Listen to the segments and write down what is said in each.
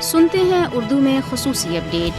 سنتے ہیں اردو میں خصوصی اپڈیٹ۔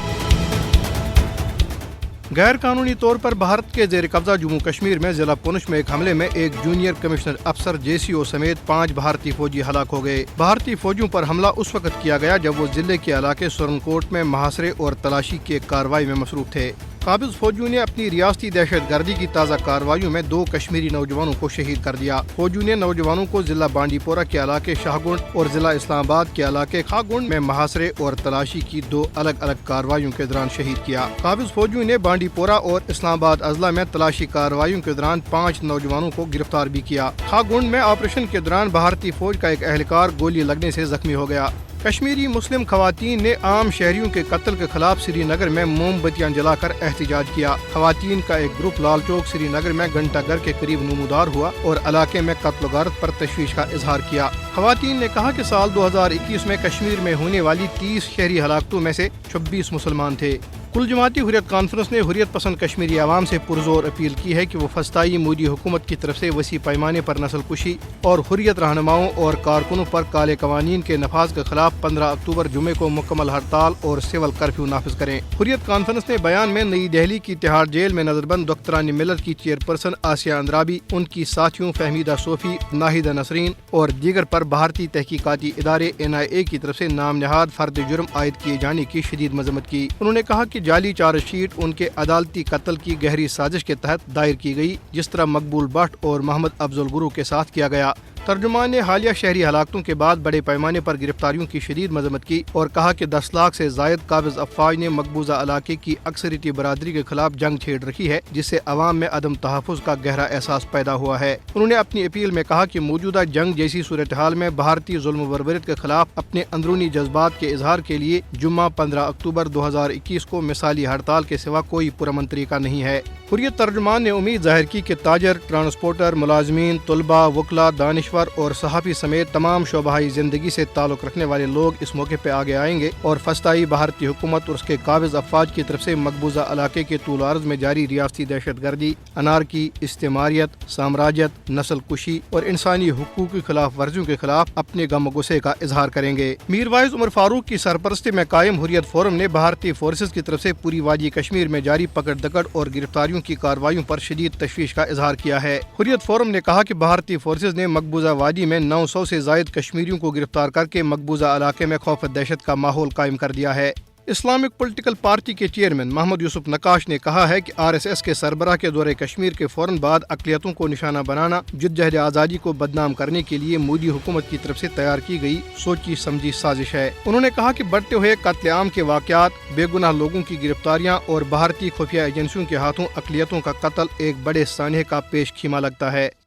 غیر قانونی طور پر بھارت کے زیر قبضہ جموں کشمیر میں ضلع پونچھ میں ایک حملے میں ایک جونیئر کمشنر افسر JCO سمیت 5 بھارتی فوجی ہلاک ہو گئے۔ بھارتی فوجیوں پر حملہ اس وقت کیا گیا جب وہ ضلع کے علاقے سورن کوٹ میں محاصرے اور تلاشی کی ایک کارروائی میں مصروف تھے۔ قابض فوجیوں نے اپنی ریاستی دہشت گردی کی تازہ کارروائیوں میں 2 کشمیری نوجوانوں کو شہید کر دیا۔ فوجیوں نے نوجوانوں کو ضلع بانڈی پورہ کے علاقے شاہ گنڈ اور ضلع اسلام آباد کے علاقے خا گنڈ میں محاصرے اور تلاشی کی 2 الگ الگ کارروائیوں کے دوران شہید کیا۔ قابض فوجیوں نے بانڈی پورہ اور اسلام آباد اضلاع میں تلاشی کارروائیوں کے دوران 5 نوجوانوں کو گرفتار بھی کیا۔ خا گنڈ میں آپریشن کے دوران بھارتی فوج کا ایک اہلکار گولی لگنے سے زخمی ہو گیا۔ کشمیری مسلم خواتین نے عام شہریوں کے قتل کے خلاف سری نگر میں موم بتیاں جلا کر احتجاج کیا۔ خواتین کا ایک گروپ لال چوک سری نگر میں گھنٹہ گھر کے قریب نمودار ہوا اور علاقے میں قتل و غارت پر تشویش کا اظہار کیا۔ خواتین نے کہا کہ سال 2021 میں کشمیر میں ہونے والی 30 شہری ہلاکتوں میں سے 26 مسلمان تھے۔ کل جماعتی حریت کانفرنس نے حریت پسند کشمیری عوام سے پرزور اپیل کی ہے کہ وہ فسطائی مودی حکومت کی طرف سے وسیع پیمانے پر نسل کشی اور حریت رہنماؤں اور کارکنوں پر کالے قوانین کے نفاذ کے خلاف 15 اکتوبر جمعے کو مکمل ہڑتال اور سول کرفیو نافذ کریں۔ حریت کانفرنس نے بیان میں نئی دہلی کی تہاڑ جیل میں نظر بند ڈاکٹرانی ملت کی چیئرپرسن آسیہ اندرابی، ان کی ساتھیوں فہمیدہ صوفی، ناہیدہ نسرین اور دیگر پر بھارتی تحقیقاتی ادارے NIA کی طرف سے نام نہاد فرد جرم عائد کیے جانے کی شدید مذمت کی۔ انہوں نے کہا کہ جعلی چارج شیٹ ان کے عدالتی قتل کی گہری سازش کے تحت دائر کی گئی، جس طرح مقبول بٹ اور محمد افضل گرو کے ساتھ کیا گیا۔ ترجمان نے حالیہ شہری ہلاکتوں کے بعد بڑے پیمانے پر گرفتاریوں کی شدید مذمت کی اور کہا کہ 10 لاکھ سے زائد قابض افواج نے مقبوضہ علاقے کی اکثریتی برادری کے خلاف جنگ چھیڑ رکھی ہے، جس سے عوام میں عدم تحفظ کا گہرا احساس پیدا ہوا ہے۔ انہوں نے اپنی اپیل میں کہا کہ موجودہ جنگ جیسی صورتحال میں بھارتی ظلم و بربریت کے خلاف اپنے اندرونی جذبات کے اظہار کے لیے جمعہ 15 اکتوبر 2021 کو مثالی ہڑتال کے سوا کوئی پرامن طریقہ نہیں ہے۔ حریت ترجمان نے امید ظاہر کی کہ تاجر، ٹرانسپورٹر، ملازمین، طلباء، وکلاء، دانشور اور صحافی سمیت تمام شعبۂ زندگی سے تعلق رکھنے والے لوگ اس موقع پہ آگے آئیں گے اور فسطائی بھارتی حکومت اور اس کے قابض افواج کی طرف سے مقبوضہ علاقے کے طول و عرض میں جاری ریاستی دہشت گردی، انارکی، استعماریت، سامراجیت، نسل کشی اور انسانی حقوق کی خلاف ورزیوں کے خلاف اپنے غم و غصے کا اظہار کریں گے۔ میر وائز عمر فاروق کی سرپرستی میں قائم حریت فورم نے بھارتی فورسز کی طرف سے پوری وادی کشمیر میں جاری پکڑ دکڑ اور گرفتاریوں کی کارروائیوں پر شدید تشویش کا اظہار کیا ہے۔ حریت فورم نے کہا کہ بھارتی فورسز نے مقبوضہ وادی میں 900 سے زائد کشمیریوں کو گرفتار کر کے مقبوضہ علاقے میں خوف و دہشت کا ماحول قائم کر دیا ہے۔ اسلامک پولیٹیکل پارٹی کے چیئرمین محمد یوسف نقاش نے کہا ہے کہ RSS کے سربراہ کے دورے کشمیر کے فوراً بعد اقلیتوں کو نشانہ بنانا جدوجہد آزادی کو بدنام کرنے کے لیے مودی حکومت کی طرف سے تیار کی گئی سوچی سمجھی سازش ہے۔ انہوں نے کہا کہ بڑھتے ہوئے قتل عام کے واقعات، بے گناہ لوگوں کی گرفتاریاں اور بھارتی خفیہ ایجنسیوں کے ہاتھوں اقلیتوں کا قتل ایک بڑے سانحے کا پیش خیمہ لگتا ہے۔